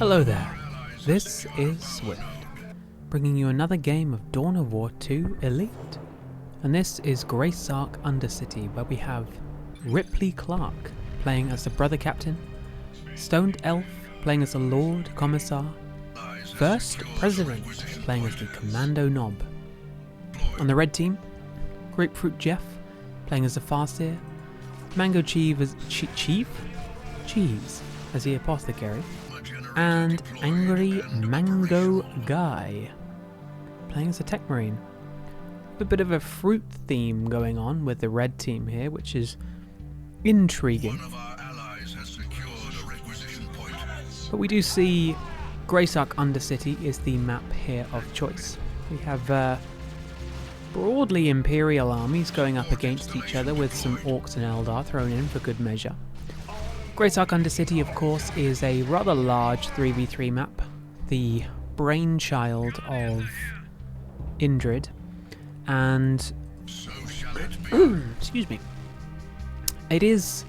Hello there, this is Swift, bringing you another game of Dawn of War 2 Elite. And this is Graysark Undercity, where we have Ripley Clarke playing as the Brother Captain, Stoned Elf playing as the Lord Commissar, First President playing as the Kommando Knob. On the red team, Grapefruit Jeff playing as the Farseer, MangoCheese as Cheese as the Apothecary, and AngryMangoGuy playing as a Techmarine. A bit of a fruit theme going on with the red team here, which is intriguing. But we do see Graysark Undercity is the map here of choice. We have broadly Imperial armies going up against each other with some Orks and Eldar thrown in for good measure. Graysark Undercity, of course, is a rather large 3v3 map, the brainchild of Indrid, and excuse me, it is,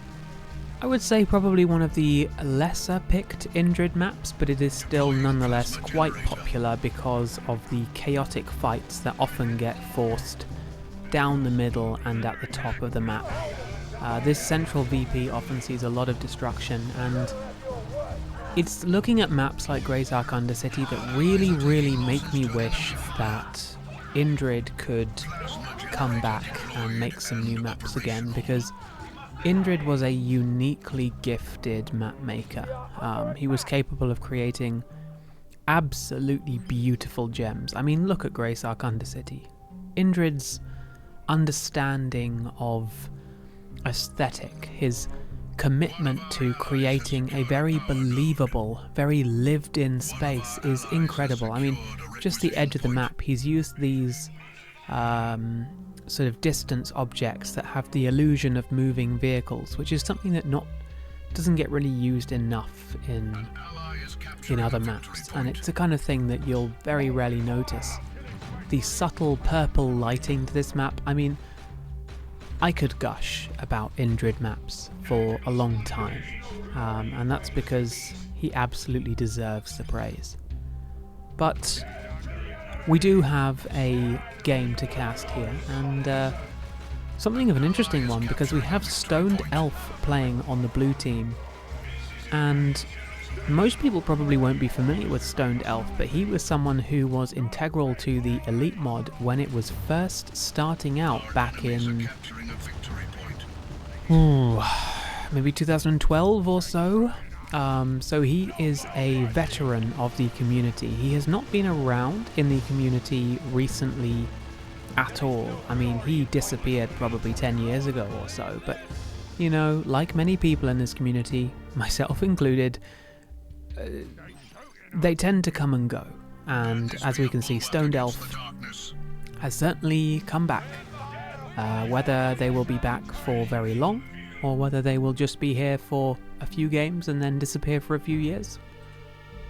I would say, probably one of the lesser picked Indrid maps, but it is still nonetheless quite popular because of the chaotic fights that often get forced down the middle and at the top of the map. This central VP often sees a lot of destruction, and it's looking at maps like Graysark Undercity that really make me wish that Indrid could come back and make some new maps again, because Indrid was a uniquely gifted map maker. He was capable of creating absolutely beautiful gems. I mean, look at Graysark Undercity. Indrid's understanding of aesthetic, his commitment to creating a very believable, very lived-in space is incredible. I mean, just the edge of the map, he's used these sort of distance objects that have the illusion of moving vehicles, which is something that doesn't get really used enough in other maps, and it's the kind of thing that you'll very rarely notice. The subtle purple lighting to this map, I mean, I could gush about Indrid maps for a long time, and that's because he absolutely deserves the praise. But we do have a game to cast here, and something of an interesting one, because we have Stoned Elf playing on the blue team, and most people probably won't be familiar with Stoned Elf, but he was someone who was integral to the Elite mod when it was first starting out back in maybe 2012 or so. So he is a veteran of the community. He has not been around in the community recently at all. I mean, he disappeared probably 10 years ago or so, but, you know, like many people in this community, myself included, they tend to come and go. And as we can see, Stoned Elf has certainly come back. Whether they will be back for very long, or whether they will just be here for a few games and then disappear for a few years,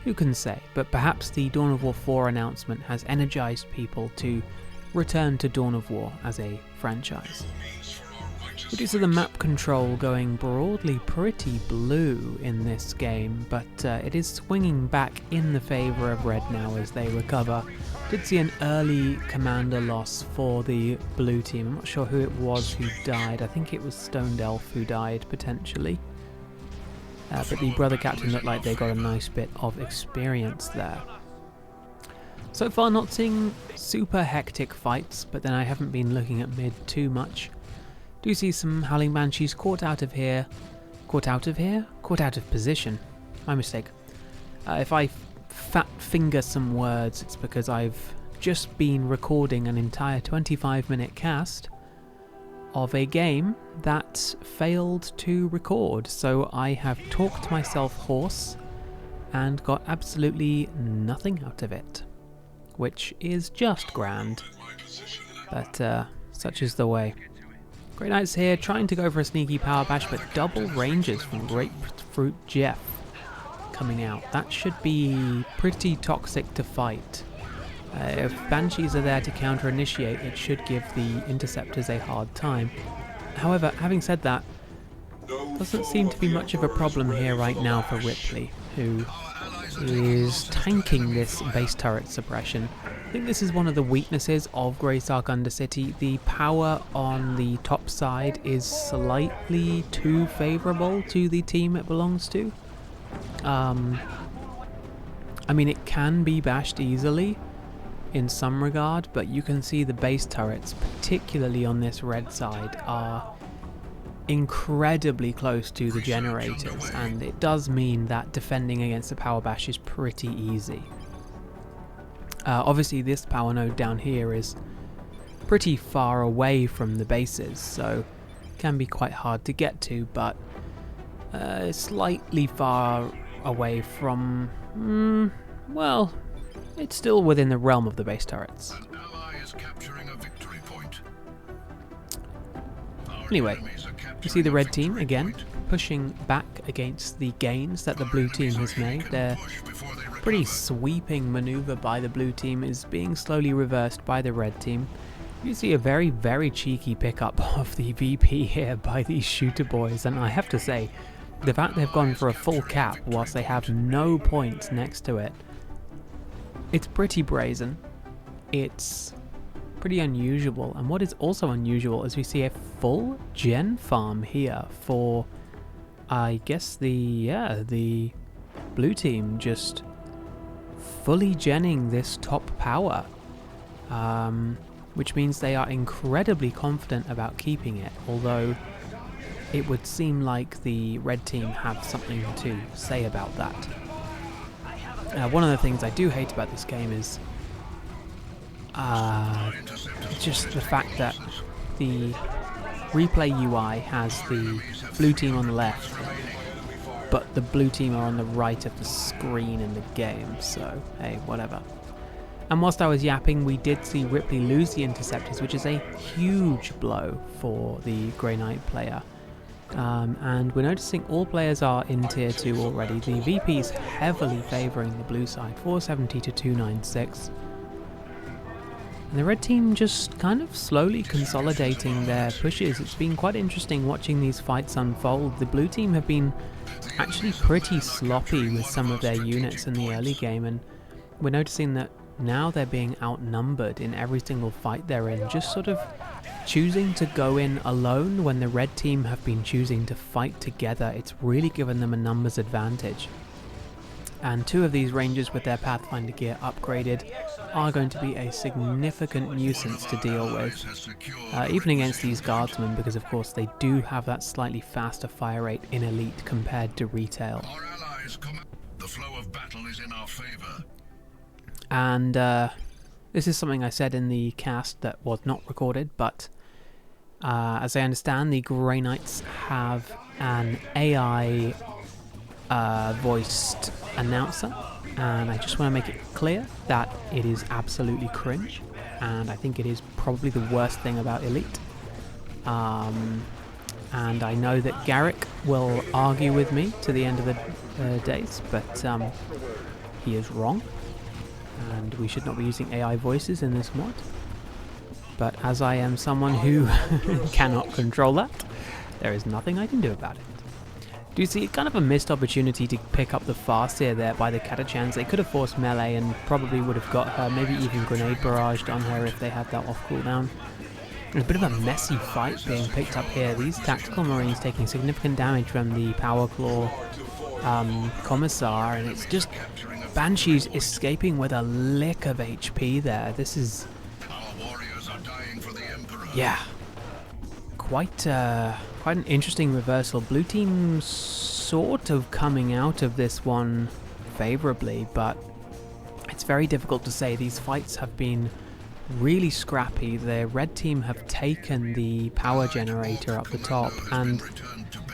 who can say? But perhaps the Dawn of War 4 announcement has energized people to return to Dawn of War as a franchise. We do see the map control going broadly pretty blue in this game, but it is swinging back in the favour of red now as they recover. Did see an early commander loss for the blue team. I'm not sure who it was who died. I think it was Stoned Elf who died, potentially. But the Brother Captain looked like they got a nice bit of experience there. So far not seeing super hectic fights, but then I haven't been looking at mid too much. Do see some Howling Banshees caught out of here. Caught out of here? Caught out of position. My mistake. If I fat finger some words, it's because I've just been recording an entire 25-minute cast of a game that failed to record, so I have talked myself hoarse and got absolutely nothing out of it, which is just grand, but such is the way. Grey Knights here, trying to go for a sneaky power bash, but double ranges from Grapefruit Jeff coming out. That should be pretty toxic to fight. If Banshees are there to counter-initiate, it should give the Interceptors a hard time. However, having said that, doesn't seem to be much of a problem here right now for Ripley, who is tanking this base turret suppression. I think this is one of the weaknesses of Greystark Undercity. The power on the top side is slightly too favourable to the team it belongs to. I mean, it can be bashed easily in some regard, but you can see the base turrets, particularly on this red side, are incredibly close to the generators, and it does mean that defending against the power bash is pretty easy. Obviously this power node down here is pretty far away from the bases, so it can be quite hard to get to, but slightly far away from, well, it's still within the realm of the base turrets. Anyway, you see the red team again pushing back against the gains that the blue team has made. Their pretty sweeping maneuver by the blue team is being slowly reversed by the red team. You see a very, very cheeky pickup of the VP here by these shooter boys, and I have to say, the fact they've gone for a full cap whilst they have no points next to it, it's pretty brazen. It's pretty unusual, and what is also unusual is we see a full gen farm here for, I guess, the blue team just fully genning this top power, which means they are incredibly confident about keeping it, although it would seem like the red team have something to say about that. One of the things I do hate about this game is just the fact that the replay UI has the blue team on the left, but the blue team are on the right of the screen in the game, so hey, whatever. And whilst I was yapping, we did see Ripley lose the interceptors, which is a huge blow for the Grey Knight player. And we're noticing all players are in tier 2 already. The VP is heavily favouring the blue side, 470 to 296. And the red team just kind of slowly consolidating their pushes. It's been quite interesting watching these fights unfold. The blue team have been actually pretty sloppy with some of their units in the early game, and we're noticing that now they're being outnumbered in every single fight they're in, just sort of choosing to go in alone when the red team have been choosing to fight together. It's really given them a numbers advantage. And two of these rangers with their Pathfinder gear upgraded are going to be a significant nuisance to deal with, even against these guardsmen, because of course they do have that slightly faster fire rate in Elite compared to Retail. The flow of battle is in our favor. And this is something I said in the cast that was not recorded, but as I understand, the Grey Knights have an AI voiced announcer, and I just want to make it clear that it is absolutely cringe, and I think it is probably the worst thing about Elite. And I know that Garrick will argue with me to the end of the days, but he is wrong, and we should not be using AI voices in this mod. But as I am someone who cannot control that, there is nothing I can do about it. Do you see kind of a missed opportunity to pick up the Farseer there by the Catachans? They could have forced melee and probably would have got her, maybe even grenade barraged on her if they had that off cooldown. There's a bit of a messy fight being picked up here. These tactical marines taking significant damage from the Power Claw Commissar, and it's just Banshees escaping with a lick of HP there. This is, yeah, quite an interesting reversal. Blue team sort of coming out of this one favourably, but it's very difficult to say. These fights have been really scrappy. The red team have taken the power generator up the top, and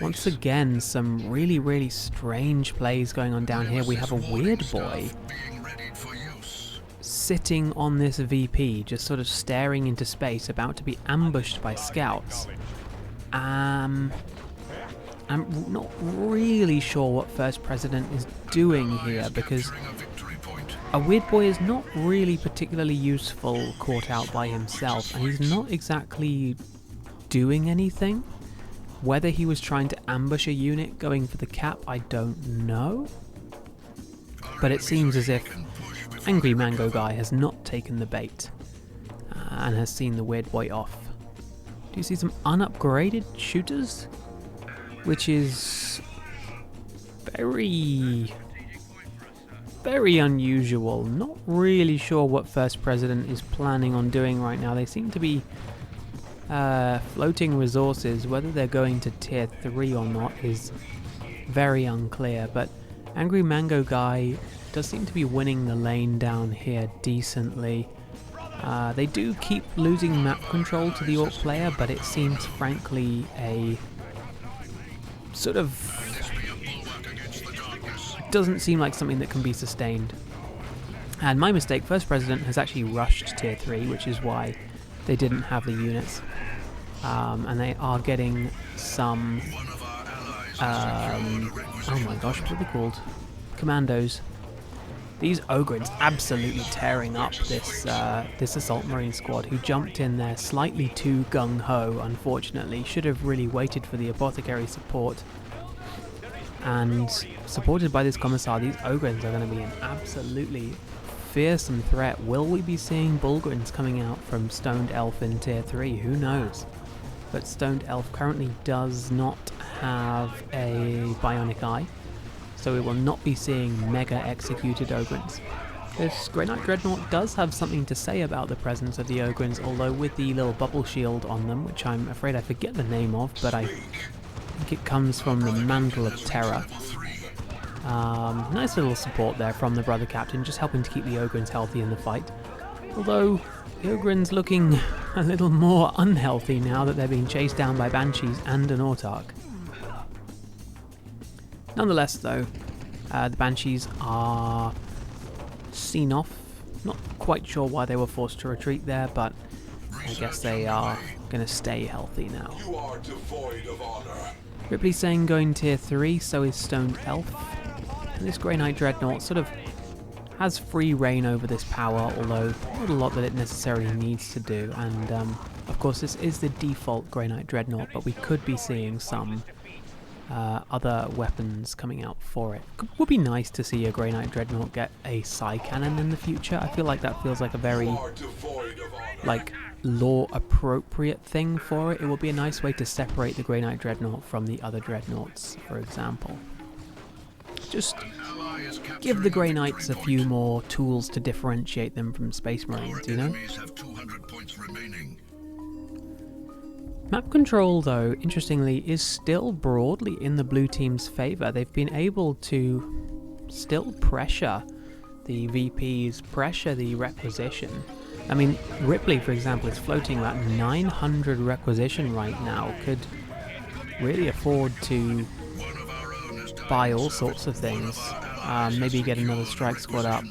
once again some really strange plays going on down here. We have a weird boy sitting on this VP, just sort of staring into space, about to be ambushed by scouts. I'm not really sure what First President is doing here, because a weird boy is not really particularly useful caught out by himself, and he's not exactly doing anything. Whether he was trying to ambush a unit going for the cap, I don't know. But it seems as if AngryMangoGuy has not taken the bait and has seen the weird boy off. Do you see some unupgraded shooters? Which is very unusual. Not really sure what First President is planning on doing right now. They seem to be floating resources. Whether they're going to tier 3 or not is very unclear, but AngryMangoGuy does seem to be winning the lane down here decently. They do keep losing map control to the Orc player, but it seems frankly a sort of doesn't seem like something that can be sustained. And my mistake, First President has actually rushed tier 3, which is why they didn't have the units. And they are getting some oh my gosh, what are they called? Commandos. These Ogryns absolutely tearing up this this Assault Marine squad, who jumped in there slightly too gung-ho, unfortunately. Should have really waited for the Apothecary support. And supported by this Commissar, these Ogryns are going to be an absolutely fearsome threat. Will we be seeing Bulgrins coming out from Stoned Elf in tier 3? Who knows? But Stoned Elf currently does not have a Bionic Eye, so we will not be seeing mega executed Ogryns. This Grey Knight Dreadnought does have something to say about the presence of the Ogryns, although with the little bubble shield on them, which I'm afraid I forget the name of, but I think it comes from the Mantle of Terror. Nice little support there from the Brother Captain, just helping to keep the Ogryns healthy in the fight. Although the Ogryns looking a little more unhealthy now that they're being chased down by Banshees and an Autarch. Nonetheless though, the Banshees are seen off. Not quite sure why they were forced to retreat there, but I guess they are going to stay healthy now. You are devoid of honor. Ripley saying going tier 3, so is Stoned Elf. And this Grey Knight Dreadnought sort of has free reign over this power, although not a lot that it necessarily needs to do. And of course this is the default Grey Knight Dreadnought, but we could be seeing some other weapons coming out for it. Would be nice to see a Grey Knight Dreadnought get a Psy Cannon in the future. I feel like that feels like a very lore appropriate thing for it. It would be a nice way to separate the Grey Knight Dreadnought from the other Dreadnoughts, for example. Just give the Grey Knights a few more tools to differentiate them from Space Marines, you know? Map control, though, interestingly, is still broadly in the blue team's favour. They've been able to still pressure the VPs, pressure the requisition. I mean, Ripley, for example, is floating about 900 requisition right now. Could really afford to buy all sorts of things. Maybe get another strike squad up.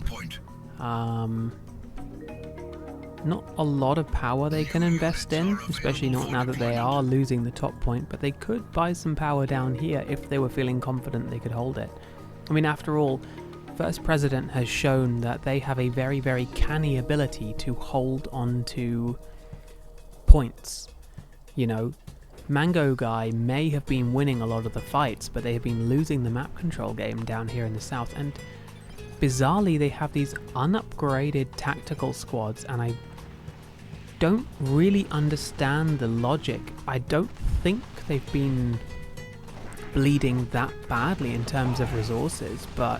Not a lot of power they can invest in, especially not now that they are losing the top point, but they could buy some power down here if they were feeling confident they could hold it. I mean, after all, First President has shown that they have a very, very canny ability to hold on to points. You know, MangoGuy may have been winning a lot of the fights, but they have been losing the map control game down here in the south, and bizarrely they have these unupgraded tactical squads, and I don't really understand the logic. I don't think they've been bleeding that badly in terms of resources, but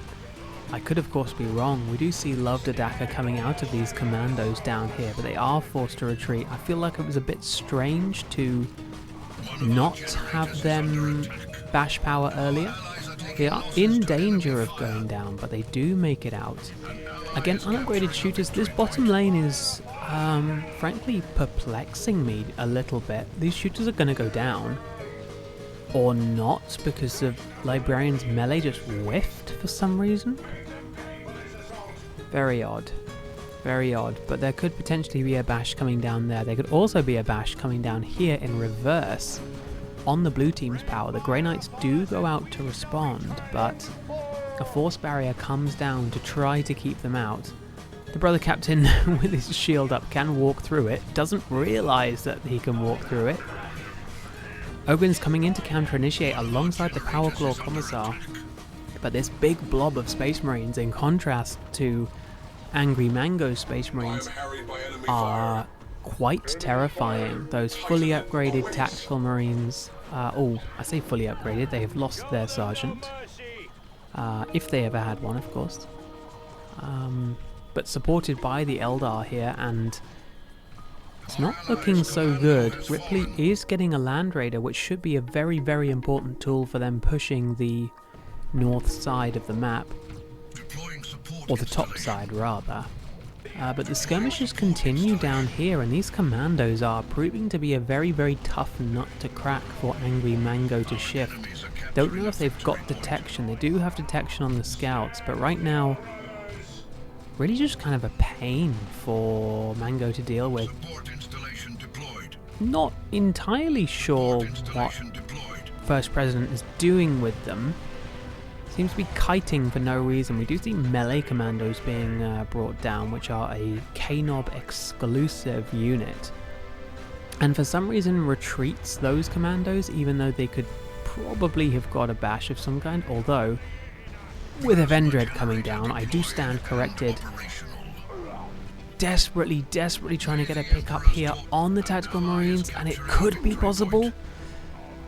I could of course be wrong. We do see Lovedadaka coming out of these commandos down here, but they are forced to retreat. I feel like it was a bit strange to not have them bash power earlier. They are in danger of going down, but they do make it out. Again, unupgraded shooters. This bottom lane is frankly perplexing me a little bit. These shooters are going to go down. Or not, because the Librarian's melee just whiffed for some reason. Very odd. Very odd. But there could potentially be a bash coming down there. There could also be a bash coming down here in reverse on the blue team's power. The Grey Knights do go out to respond, but a force barrier comes down to try to keep them out. The Brother Captain with his shield up can walk through it, doesn't realise that he can walk through it. Ogryns coming in to counter-initiate alongside the Power Claw Commissar. But this big blob of Space Marines, in contrast to AngryMango's Space Marines, are quite terrifying. Those fully upgraded tactical Marines, I say fully upgraded, they have lost their sergeant. If they ever had one, of course. But supported by the Eldar here, and it's not looking so good. Ripley is getting a Land Raider, which should be a very, very important tool for them pushing the north side of the map. Or the top side, rather. But the skirmishes continue down here, and these commandos are proving to be a very, very tough nut to crack for AngryMango to shift. Don't know if they've got detection. They do have detection on the scouts, but right now, really just kind of a pain for Mango to deal with. Not entirely sure what First President is doing with them. Seems to be kiting for no reason. We do see melee commandos being brought down, which are a K-Nob exclusive unit. And for some reason retreats those commandos, even though they could probably have got a bash of some kind. Although, with Avendred coming down, I do stand corrected. Desperately trying to get a pickup here on the Tactical Marines, and it could be possible.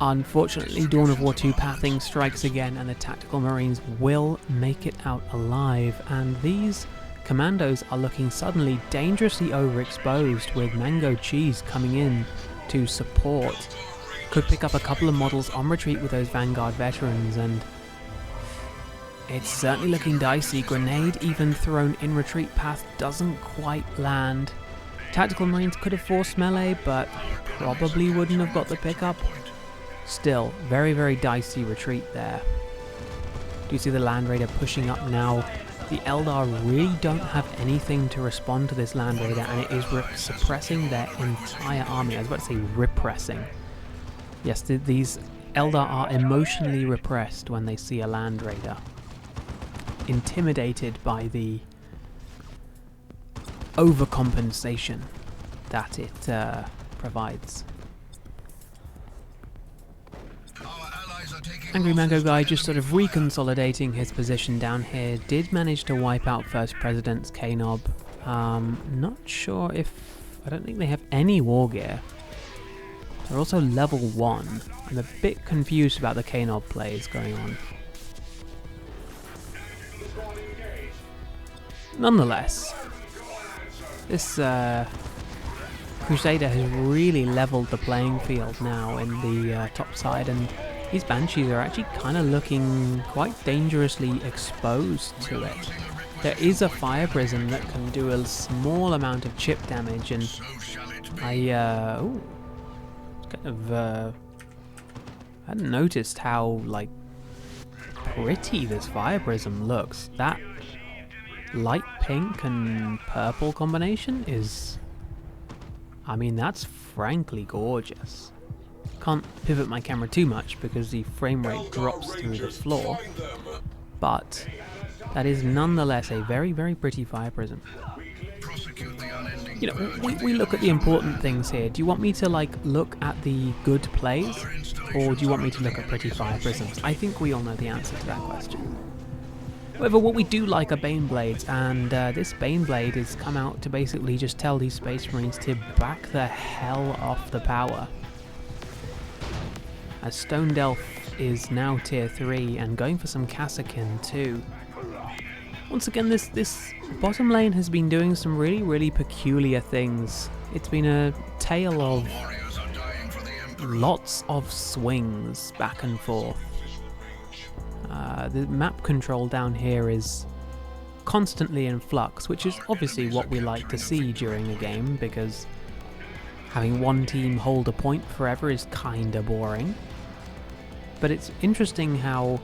Unfortunately, Dawn of War 2 pathing strikes again, and the Tactical Marines will make it out alive. And these commandos are looking suddenly dangerously overexposed, with MangoCheese coming in to support. Could pick up a couple of models on retreat with those Vanguard veterans, and it's certainly looking dicey. Grenade even thrown in retreat path doesn't quite land. Tactical Marines could have forced melee, but probably wouldn't have got the pickup. Still, very, very dicey retreat there. Do you see the Land Raider pushing up now? The Eldar really don't have anything to respond to this Land Raider, and it is suppressing their entire army. I was about to say repressing. Yes, these Eldar are emotionally repressed when they see a Land Raider. Intimidated by the overcompensation that it provides. AngryMangoGuy just sort of reconsolidating his position down here. Did manage to wipe out First President's K-Nob. Not sure if... I don't think they have any war gear. They're also level 1. I'm a bit confused about the K-Nob plays going on. Nonetheless, this Crusader has really leveled the playing field now in the top side, and these Banshees are actually kind of looking quite dangerously exposed to it. There is a Fire Prism that can do a small amount of chip damage, and I hadn't noticed how like pretty this Fire Prism looks. That light pink and purple combination is, I mean, that's frankly gorgeous. Can't pivot my camera too much because the frame rate drops through the floor, but that is nonetheless a very, very pretty Fire Prism. You know, we look at the important things here. Do you want me to like look at the good plays, or do you want me to look at pretty Fire Prisms? I think we all know the answer to that question. However, what we do like are Bane Blades, and this Bane Blade has come out to basically just tell these Space Marines to back the hell off the power. As Stone Delph is now tier 3 and going for some Kassakin too. Once again, this bottom lane has been doing some really, really peculiar things. It's been a tale of lots of swings back and forth. The map control down here is constantly in flux, which is obviously what we like to see during a game, because having one team hold a point forever is kinda boring. But it's interesting how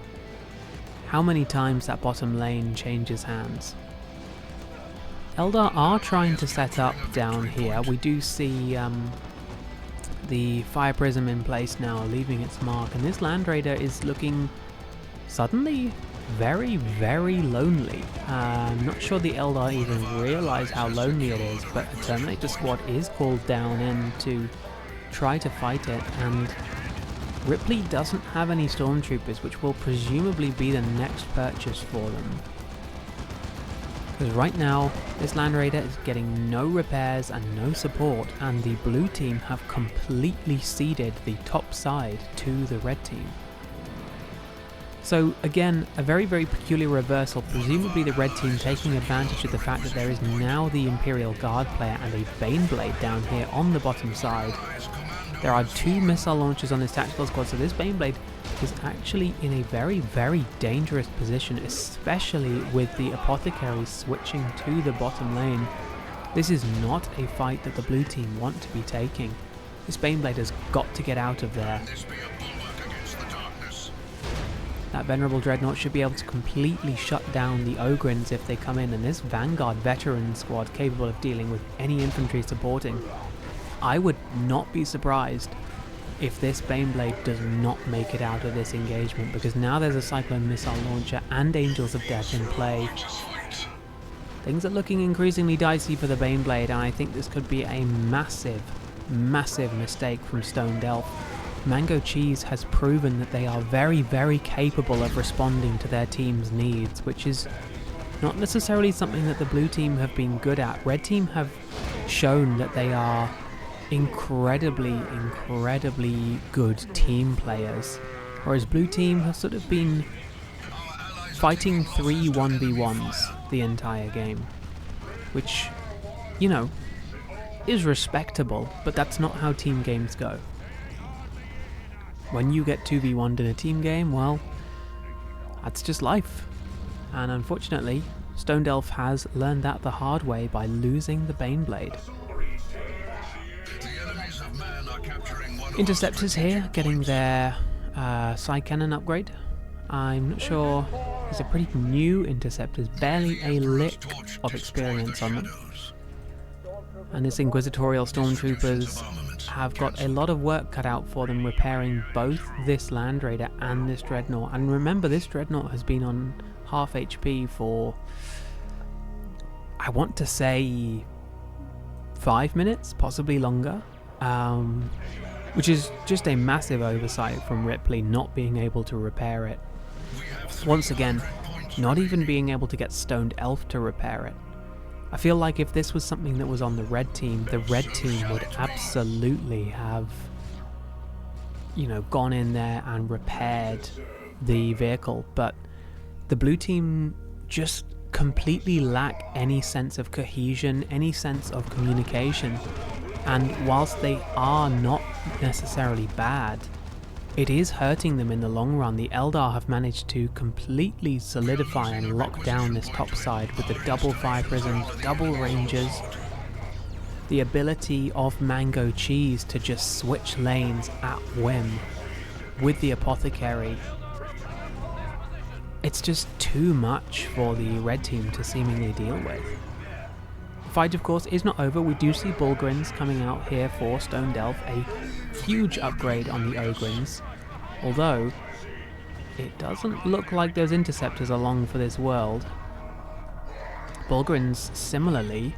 many times that bottom lane changes hands. Eldar are trying to set up down here. We do see the Fire Prism in place now, leaving its mark, and this Land Raider is looking suddenly very, very lonely. I'm not sure the Eldar even realise how lonely it is, but a Terminator squad is called down in to try to fight it, and Ripley doesn't have any stormtroopers, which will presumably be the next purchase for them. Because right now, this Land Raider is getting no repairs and no support, and the blue team have completely ceded the top side to the red team. So again, a very, very peculiar reversal, presumably the red team taking advantage of the fact that there is now the Imperial Guard player and a Baneblade down here on the bottom side. There are 2 missile launchers on this tactical squad, so this Baneblade is actually in a very, very dangerous position, especially with the Apothecary switching to the bottom lane. This is not a fight that the blue team want to be taking. This Baneblade has got to get out of there. That Venerable Dreadnought should be able to completely shut down the Ogrins if they come in, and this Vanguard veteran squad capable of dealing with any infantry supporting. I would not be surprised if this Baneblade does not make it out of this engagement, because now there's a Cyclone missile launcher and Angels of Death in play. Things are looking increasingly dicey for the Baneblade, and I think this could be a massive, massive mistake from Stone Delph. MangoCheese has proven that they are very, very capable of responding to their team's needs, which is not necessarily something that the blue team have been good at. Red team have shown that they are incredibly, incredibly good team players, whereas blue team have sort of been fighting 3 1v1s the entire game, which, you know, is respectable, but that's not how team games go. When you get 2v1'd in a team game, well, that's just life. And unfortunately, Stone Delph has learned that the hard way by losing the Baneblade. Interceptors here getting their side cannon upgrade. I'm not sure, these are pretty new interceptors, barely a lick of experience on them. And this Inquisitorial Stormtroopers have got a lot of work cut out for them repairing both this Land Raider and this Dreadnought. And remember, this Dreadnought has been on half HP for, I want to say, 5 minutes, possibly longer. Which is just a massive oversight from Ripley not being able to repair it. Once again, not even being able to get Stoned Elf to repair it. I feel like if this was something that was on the red team would absolutely have, you know, gone in there and repaired the vehicle, but the blue team just completely lack any sense of cohesion, any sense of communication. And whilst they are not necessarily bad, it is hurting them in the long run. The Eldar have managed to completely solidify and lock down this top side with the double fire prisms, double rangers, the ability of MangoCheese to just switch lanes at whim with the Apothecary. It's just too much for the red team to seemingly deal with. The fight, of course, is not over. We do see Bullgrins coming out here for Stone Delph, a huge upgrade on the Ogrins, although it doesn't look like those interceptors are long for this world. Bullgrins, similarly,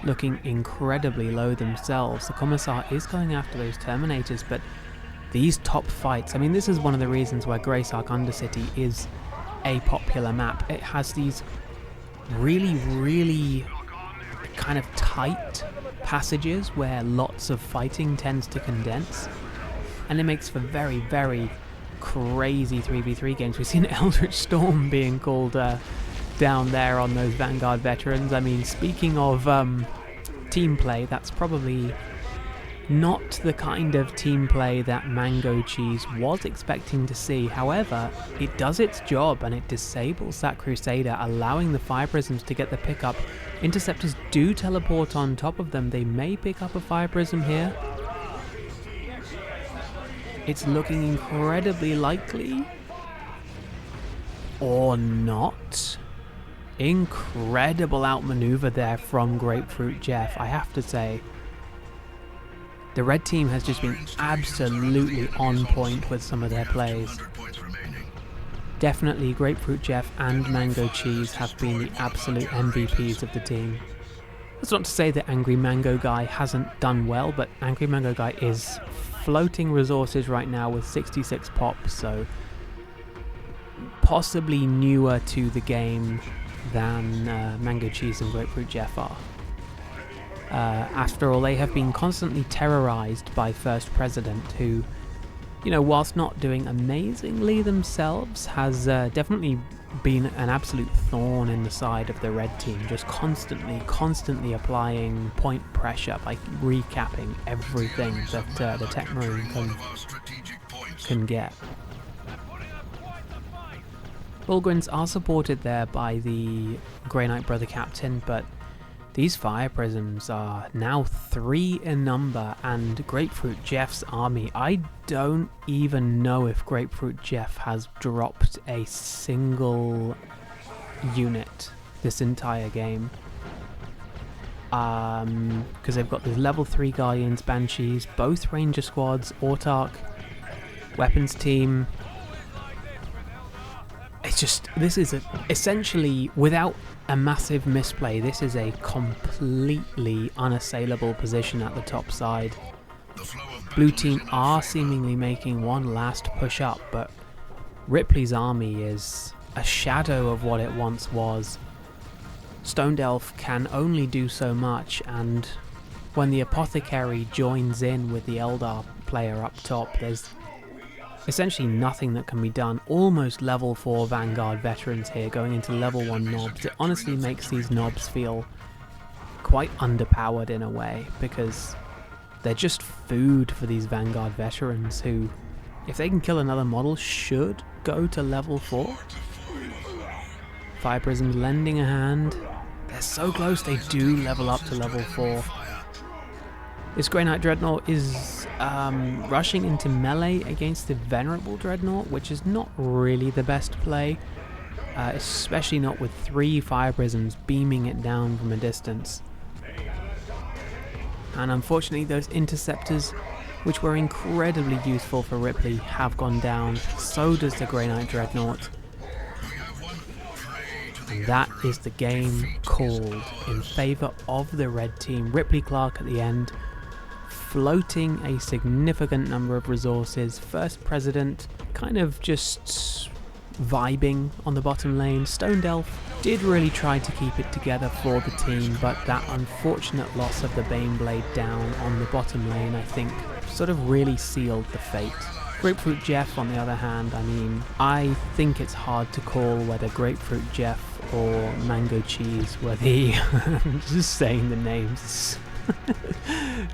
looking incredibly low themselves. The Commissar is going after those Terminators, but these top fights, I mean, this is one of the reasons why Greysark Undercity is a popular map. It has these really, really kind of tight passages where lots of fighting tends to condense, and it makes for very, very crazy 3v3 games. We've seen Eldritch Storm being called down there on those Vanguard veterans. I mean, speaking of team play, that's probably not the kind of team play that MangoCheese was expecting to see. However, it does its job and it disables that Crusader, allowing the Fire Prisms to get the pickup. Interceptors do teleport on top of them. They may pick up a Fire Prism here. It's looking incredibly likely. Or not. Incredible outmaneuver there from Grapefruit Jeff, I have to say. The red team has just been absolutely on point with some of their plays. Definitely Grapefruit Jeff and MangoCheese have been the absolute MVPs of the team. That's not to say that AngryMangoGuy hasn't done well, but AngryMangoGuy is floating resources right now with 66 pops, so possibly newer to the game than MangoCheese and Grapefruit Jeff are. After all, they have been constantly terrorized by First President, who, you know, whilst not doing amazingly themselves, has definitely been an absolute thorn in the side of the red team, just constantly applying point pressure by recapping everything that the Techmarine can get. Fulgrims are supported there by the Grey Knight Brother Captain, but these fire prisms are now 3 in number, and Grapefruit Jeff's army, I don't even know if Grapefruit Jeff has dropped a single unit this entire game. Because they've got the level 3 Guardians, Banshees, both Ranger Squads, Autarch, Weapons Team. It's just, this is essentially, without a massive misplay, this is a completely unassailable position at the top side. Blue team are seemingly making one last push up, but Ripley's army is a shadow of what it once was. Stoned Elf can only do so much, and when the Apothecary joins in with the Eldar player up top, there's essentially nothing that can be done. Almost level 4 Vanguard veterans here going into level 1 knobs. It honestly makes these knobs feel quite underpowered in a way, because they're just food for these Vanguard veterans who, if they can kill another model, should go to level 4. Fire Prisms lending a hand. They're so close, they do level up to level 4. This Grey Knight Dreadnought is rushing into melee against the Venerable Dreadnought, which is not really the best play, especially not with 3 Fire Prisms beaming it down from a distance. And unfortunately those interceptors, which were incredibly useful for Ripley, have gone down. So does the Grey Knight Dreadnought. And that is the game called in favour of the red team. Ripley Clarke at the end, floating a significant number of resources. First President kind of just vibing on the bottom lane. Stoned Elf did really try to keep it together for the team, but that unfortunate loss of the Baneblade down on the bottom lane, I think, sort of really sealed the fate. Grapefruit Jeff, on the other hand, I mean, I think it's hard to call whether Grapefruit Jeff or MangoCheese were the... just saying the names.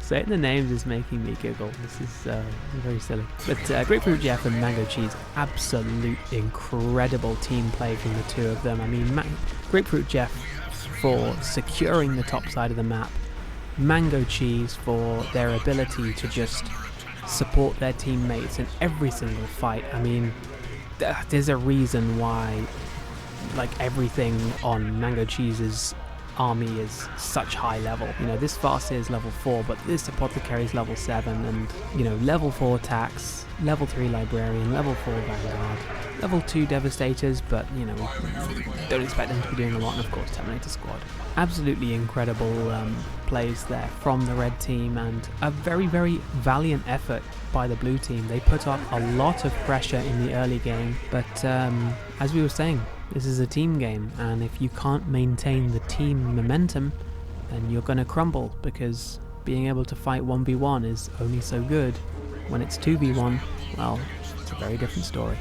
Saying the names is making me giggle. This is very silly. But Grapefruit Jeff and MangoCheese, absolute incredible team play from the two of them. I mean, Grapefruit Jeff for securing the top side of the map, MangoCheese for their ability to just support their teammates in every single fight. I mean, there's a reason why, like, everything on MangoCheese's army is such high level. You know, this Farseer is level 4, but this Apothecary is level 7, and, you know, level 4 Tax, level 3 Librarian, level 4 Vanguard, level 2 Devastators, but, you know, don't expect them to be doing a lot, and of course Terminator Squad. Absolutely incredible plays there from the red team, and a very, very valiant effort by the blue team. They put up a lot of pressure in the early game, but as we were saying, this is a team game, and if you can't maintain the team momentum, then you're going to crumble, because being able to fight 1v1 is only so good. When it's 2v1, well, it's a very different story.